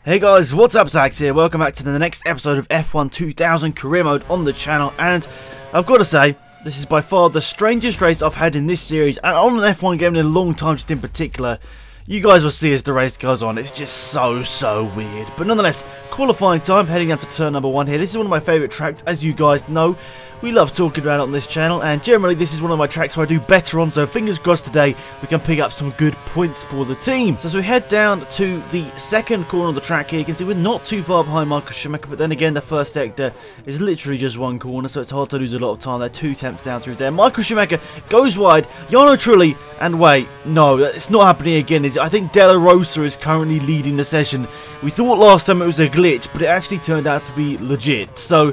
Hey guys, what's up, Zax here. Welcome back to the next episode of F1 2000 Career Mode on the channel, and I've got to say, this is by far the strangest race I've had in this series, and on an F1 game in a long time just in particular. You guys will see as the race goes on, it's just so weird. But nonetheless, qualifying time, heading down to turn number 1 here. This is one of my favourite tracks, as you guys know. We love talking about it on this channel, and generally this is one of my tracks where I do better on, so fingers crossed today we can pick up some good points for the team. So as we head down to the second corner of the track here, you can see we're not too far behind Michael Schumacher, but then again the first sector is literally just one corner, so it's hard to lose a lot of time. They're 2 tenths down through there. Michael Schumacher goes wide, Jarno Trulli, and wait, no, it's not happening again. I think Della Rosa is currently leading the session. We thought last time it was a glitch, but it actually turned out to be legit. So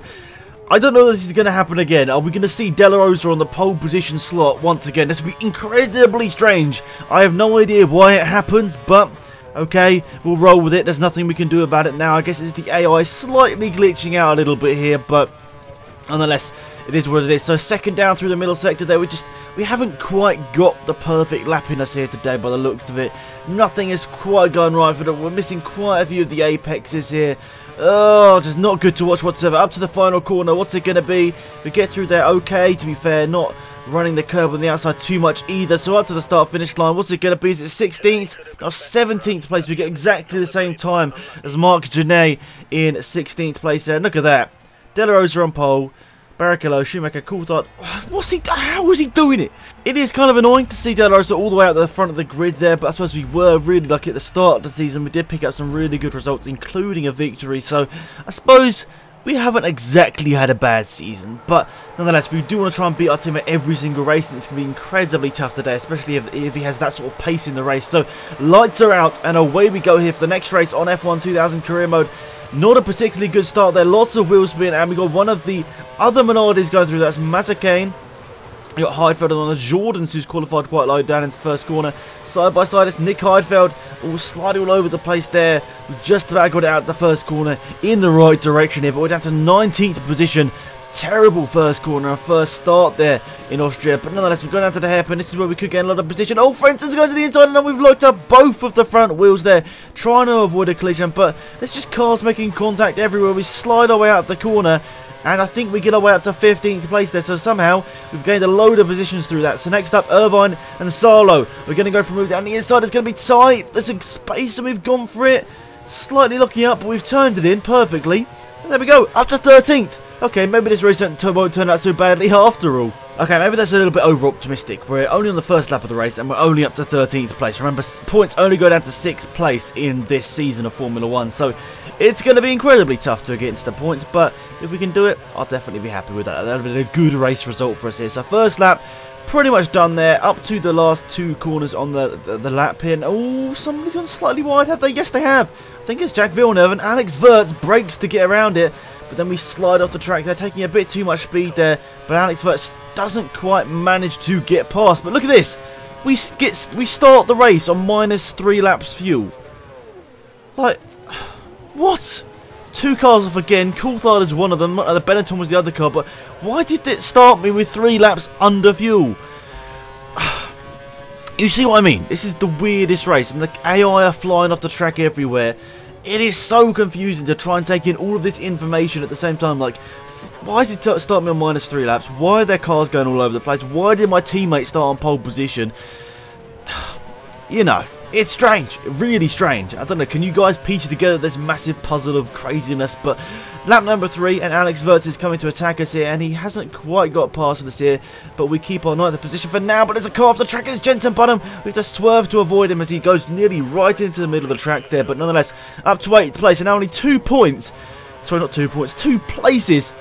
I don't know if this is going to happen again. Are we going to see Della Rosa on the pole position slot once again? This would be incredibly strange. I have no idea why it happened, but okay, we'll roll with it. There's nothing we can do about it now. I guess it's the AI slightly glitching out a little bit here, but nonetheless, it is what it is. So second down through the middle sector there, we haven't quite got the perfect lap in us here today by the looks of it. Nothing is quite going right for them. We're missing quite a few of the apexes here. Oh, just not good to watch whatsoever. Up to the final corner, what's it going to be? We get through there okay, to be fair, not running the curb on the outside too much either. So up to the start-finish line, what's it going to be? Is it 16th? No, 17th place. We get exactly the same time as Marc Gené in 16th place there. And look at that. Della Rosa on pole. Barrichello, Schumacher, Coulthard. How was he doing it? It is kind of annoying to see Della Rosa all the way out to the front of the grid there, but I suppose we were really lucky at the start of the season. We did pick up some really good results, including a victory, so I suppose we haven't exactly had a bad season, but nonetheless, we do want to try and beat our team at every single race, and it's going to be incredibly tough today, especially if he has that sort of pace in the race. So, lights are out, and away we go here for the next race on F1 2000 Career Mode. Not a particularly good start there, lots of wheel spin, and we got one of the other Minardis going through. That's Matterkane. You got Heidfeld on the Jordans, who's qualified quite low down in the first corner. Side by side, it's Nick Heidfeld, all sliding all over the place there. We just about got it out the first corner in the right direction here, but we're down to 19th position. Terrible first corner, first start there in Austria, but nonetheless we're going down to the hairpin. This is where we could get a lot of position. Oh, Frenton's going to the inside, and then we've locked up both of the front wheels there, trying to avoid a collision, but it's just cars making contact everywhere. We slide our way out the corner, and I think we get our way up to 15th place there, so somehow we've gained a load of positions through that. So next up, Irvine and Salo. We're going to go for a move down the inside. It's going to be tight. There's a space, and we've gone for it. Slightly locking up, but we've turned it in perfectly. And there we go, up to 13th. Okay, maybe this race won't turn out so badly after all. Okay, maybe that's a little bit over-optimistic. We're only on the first lap of the race, and we're only up to 13th place. Remember, points only go down to 6th place in this season of Formula 1, so it's going to be incredibly tough to get into the points, but if we can do it, I'll definitely be happy with that. That'll be a good race result for us here. So first lap, pretty much done there, up to the last 2 corners on the lap here. Oh, somebody's gone slightly wide, have they? Yes, they have. I think it's Jack Villeneuve, and Alex Wurz brakes to get around it. But then we slide off the track. They're taking a bit too much speed there. But Alex Wurz doesn't quite manage to get past. But look at this. We start the race on -3 laps fuel. Like, what? 2 cars off again. Coulthard is one of them. The Benetton was the other car. But why did it start me with 3 laps under fuel? You see what I mean? This is the weirdest race. And the AI are flying off the track everywhere. It is so confusing to try and take in all of this information at the same time. Like, why did it start me on -3 laps? Why are their cars going all over the place? Why did my teammate start on pole position? You know, it's strange. Really strange. I don't know, can you guys piece together this massive puzzle of craziness? But lap number 3, and Alex Wurz is coming to attack us here, and he hasn't quite got past us here, but we keep our 9th position for now. But there's a car off the track, it's Jenson Button. We have to swerve to avoid him as he goes nearly right into the middle of the track there, but nonetheless, up to 8th place, and now only 2 points, sorry, not 2 points, 2 places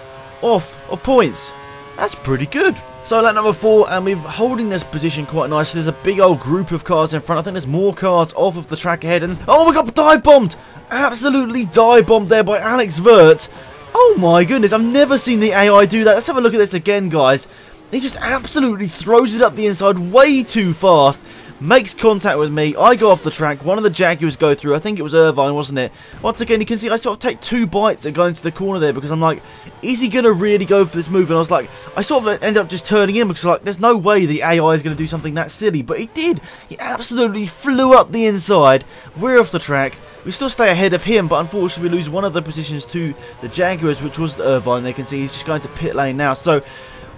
off of points. That's pretty good. So lap number 4, and we're holding this position quite nicely. There's a big old group of cars in front. I think there's more cars off of the track ahead, and oh, we got dive bombed. Absolutely dive bombed there by Alex Wurz. Oh my goodness, I've never seen the AI do that. Let's have a look at this again, guys. He just absolutely throws it up the inside way too fast. makes contact with me. I go off the track. One of the Jaguars go through. I think it was Irvine, wasn't it? Once again, you can see I sort of take 2 bites and go into the corner there because I'm like, is he going to really go for this move? And I was like, I sort of ended up just turning in because like, there's no way the AI is going to do something that silly. But he did. He absolutely flew up the inside. We're off the track. We still stay ahead of him, but unfortunately we lose one of the positions to the Jaguars, which was Irvine. They can see he's just going to pit lane now. So,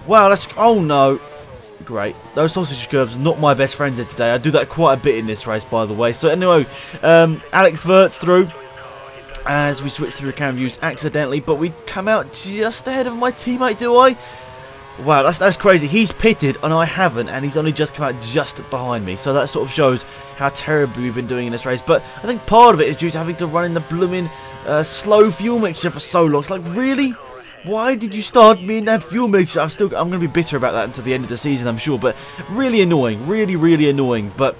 wow, that's... Oh, no. Great. Those sausage curves are not my best friend today. I do that quite a bit in this race, by the way. So, anyway, Alex Wirtz through as we switch through the camera views accidentally, but we come out just ahead of my teammate, do I? Wow, that's crazy. He's pitted and I haven't, and he's only just come out just behind me. So that sort of shows how terribly we've been doing in this race. But I think part of it is due to having to run in the blooming slow fuel mixture for so long. It's like, really? Why did you start me in that fuel mixture? I'm going to be bitter about that until the end of the season, I'm sure. But really annoying. Really, really annoying. But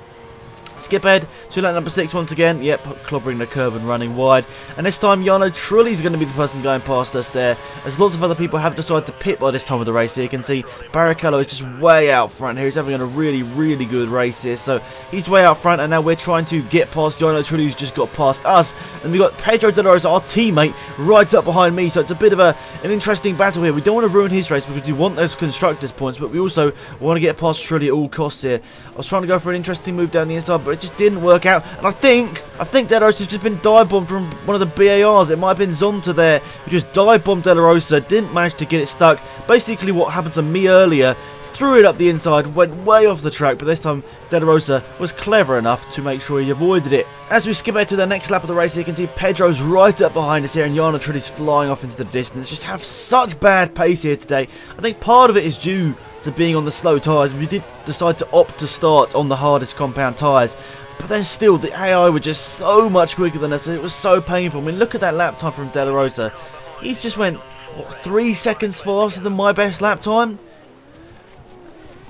skip ahead to lap number 6 once again. Yep, clobbering the curb and running wide. And this time, Jarno Trulli is going to be the person going past us there. As lots of other people have decided to pit by this time of the race here. You can see Barrichello is just way out front here. He's having a really, really good race here. So he's way out front, and now we're trying to get past Jarno Trulli, who's just got past us. And we've got Pedro De La Rosa, our teammate, right up behind me. So it's a bit of an interesting battle here. We don't want to ruin his race because we want those constructors' points, but we also want to get past Trulli at all costs here. I was trying to go for an interesting move down the inside, but it just didn't work out. And I think De La Rosa's just been dive bombed from one of the BARs. It might have been Zonta there who just dive bombed De La Rosa, didn't manage to get it stuck. Basically what happened to me earlier, threw it up the inside, went way off the track, but this time De La Rosa was clever enough to make sure he avoided it. As we skip ahead to the next lap of the race, you can see Pedro's right up behind us here, and Jarno Trulli's flying off into the distance. Just have such bad pace here today. I think part of it is due to being on the slow tyres. We did decide to opt to start on the hardest compound tyres, but then still the AI were just so much quicker than us. It was so painful. I mean, look at that lap time from De La Rosa. He's just went, what, 3 seconds faster than my best lap time?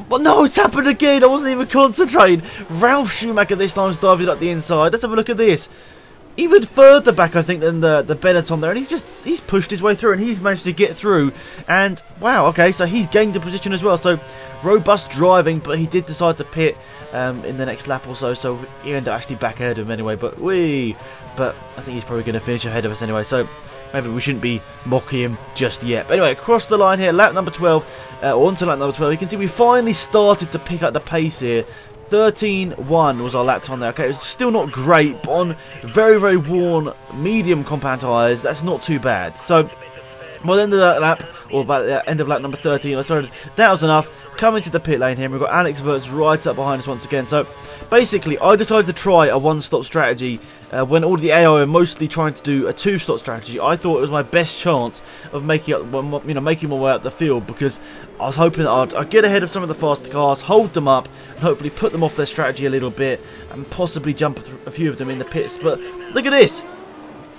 But no, it's happened again. I wasn't even concentrating. Ralf Schumacher this time's diving up the inside. Let's have a look at this. Even further back, I think, than the Benetton there, and he's pushed his way through, and he's managed to get through. And wow, okay, so he's gained a position as well. So robust driving, but he did decide to pit in the next lap or so. So he ended up actually back ahead of him anyway. But I think he's probably going to finish ahead of us anyway. So maybe we shouldn't be mocking him just yet. But anyway, across the line here, lap number 12, onto lap number 12. You can see we finally started to pick up the pace here. 13.1 was our lap time there. Okay, it's still not great, but on very, very worn medium compound tyres, that's not too bad. So by the end of that lap, or by the end of lap number 13, I decided that was enough. Coming to the pit lane here, and we've got Alex Wirtz right up behind us once again. So basically, I decided to try a one-stop strategy when all the AI are mostly trying to do a two-stop strategy. I thought it was my best chance of making my way up the field, because I was hoping that I'd get ahead of some of the faster cars, hold them up, and hopefully put them off their strategy a little bit, and possibly jump a few of them in the pits. But look at this.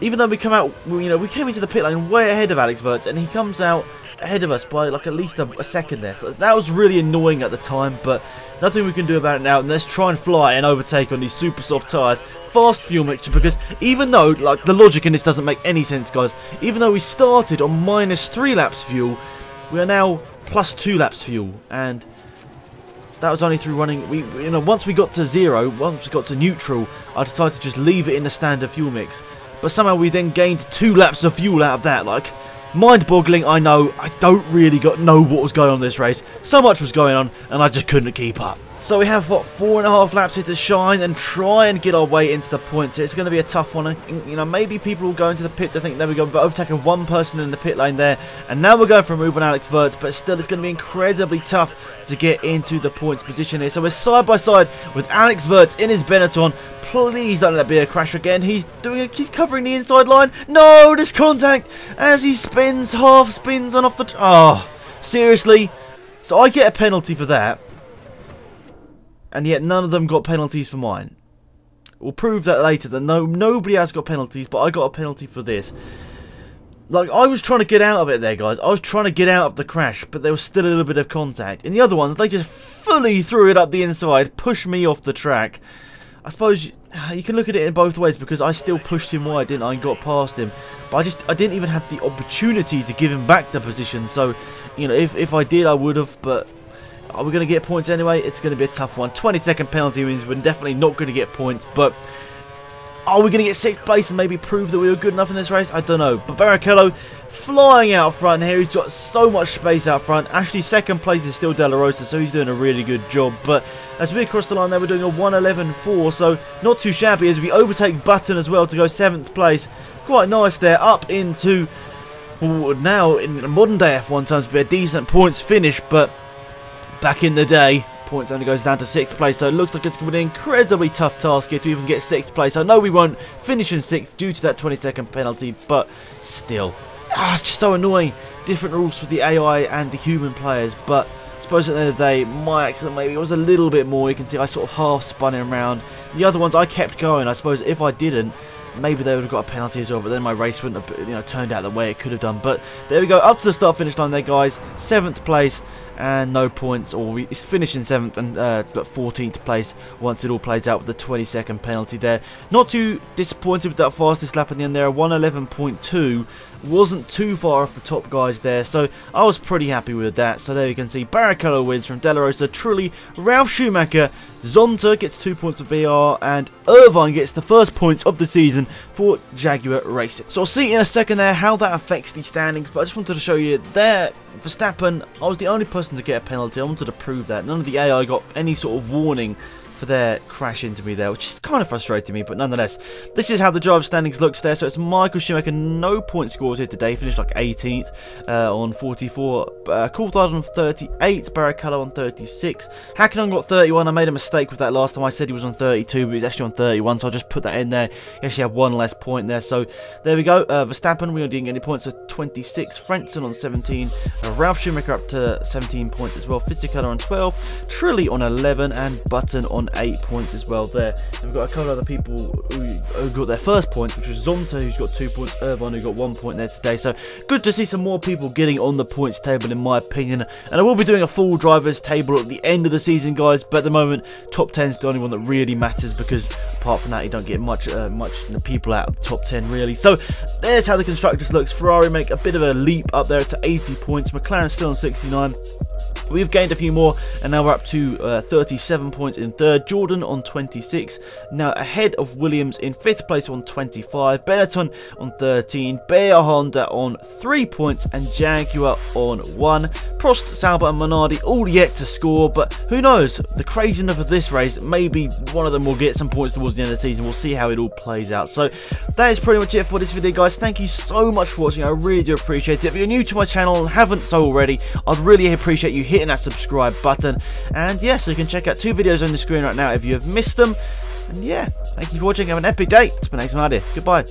Even though we come out, we came into the pit lane way ahead of Alex Wirtz, and he comes out ahead of us by like at least a second there. So that was really annoying at the time, but nothing we can do about it now. And let's try and fly and overtake on these super soft tyres. Fast fuel mixture, because even though, like, the logic in this doesn't make any sense, guys. Even though we started on -3 laps fuel, we are now +2 laps fuel, and that was only through running. Once we got to zero, once we got to neutral, I decided to just leave it in the standard fuel mix. But somehow we then gained 2 laps of fuel out of that. Like, mind-boggling, I know. I don't really know what was going on in this race. So much was going on, and I just couldn't keep up. So we have, what, 4.5 laps here to shine and try and get our way into the points. It's going to be a tough one. And, maybe people will go into the pits. I think there we go. We've overtaken one person in the pit lane there. And now we're going for a move on Alex Wirtz. But still, it's going to be incredibly tough to get into the points position here. So we're side by side with Alex Wirtz in his Benetton. Please don't let that be a crash again. He's covering the inside line. No, this contact as he spins, half spins on off the... Oh, seriously? So I get a penalty for that. And yet none of them got penalties for mine. We'll prove that later, that nobody has got penalties, but I got a penalty for this. Like, I was trying to get out of it there, guys. I was trying to get out of the crash, but there was still a little bit of contact. In the other ones, they just fully threw it up the inside, pushed me off the track. I suppose you can look at it in both ways, because I still pushed him wide, didn't I, and got past him. But I didn't even have the opportunity to give him back the position. So, if I did, I would have, but Are we going to get points anyway? It's going to be a tough one. 20-second penalty means we're definitely not going to get points, but are we going to get 6th place and maybe prove that we were good enough in this race? I don't know. But Barrichello flying out front here. He's got so much space out front. Actually, 2nd place is still De La Rosa, so he's doing a really good job. But as we cross the line there, we're doing a 1:11.4, so not too shabby as we overtake Button as well to go 7th place. Quite nice there, up into, well, now in the modern day F1 times, be a decent points finish, but back in the day, points only goes down to 6th place, so it looks like it's going to be an incredibly tough task here to even get 6th place. I know we won't finish in 6th due to that 20-second penalty, but still, it's just so annoying. Different rules for the AI and the human players, but I suppose at the end of the day, my accident maybe was a little bit more. You can see I sort of half spun him around. The other ones I kept going. I suppose if I didn't, maybe they would have got a penalty as well, but then my race wouldn't have, turned out the way it could have done. But there we go, up to the start-finish line there, guys. 7th place and no points, or it's finishing 7th and but 14th place once it all plays out with the 20-second penalty there. Not too disappointed with that fastest lap in the end there. 1:11.2 wasn't too far off the top guys there, so I was pretty happy with that. So there you can see Barrichello wins from De La Rosa, Trulli, Ralf Schumacher, Zonta gets 2 points of BR, and Irvine gets the first points of the season for Jaguar Racing. So I'll see in a second there how that affects the standings, but I just wanted to show you there, Verstappen, I was the only person to get a penalty. I wanted to prove that. None of the AI got any sort of warning for their crash into me there, which is kind of frustrating me, but nonetheless, this is how the driver standings looks there. So it's Michael Schumacher, no point scores here today, finished like 18th on 44, Coulthard on 38, Barrichello on 36, Hakkinen got 31. I made a mistake with that last time. I said he was on 32, but he's actually on 31, so I'll just put that in there. He actually had one less point there, so there we go. Verstappen, we didn't get any points, so 26, Frentzen on 17, Ralf Schumacher up to 17 points as well, Fisichella on 12, Trulli on 11, and Button on 8 points as well there. And we've got a couple of other people who got their first points, which was Zonta, who's got 2 points, Irvine, who got 1 point there today. So good to see some more people getting on the points table, in my opinion. And I will be doing a full drivers table at the end of the season, guys, but at the moment top 10 is the only one that really matters, because apart from that you don't get much people out of the top 10 really. So there's how the constructors looks. Ferrari make a bit of a leap up there to 80 points, McLaren still on 69. We've gained a few more, and now we're up to 37 points in 3rd. Jordan on 26, now ahead of Williams in 5th place on 25. Benetton on 13. Bayer Honda on 3 points, and Jaguar on 1. Prost, Sauber, and Minardi all yet to score, but who knows? The craziness of this race, maybe one of them will get some points towards the end of the season. We'll see how it all plays out. So that is pretty much it for this video, guys. Thank you so much for watching. I really do appreciate it. If you're new to my channel and haven't so already, I'd really appreciate you hitting that subscribe button. And yeah, so you can check out 2 videos on the screen right now if you have missed them. And yeah, thank you for watching. Have an epic day. It's been Ace Goodbye.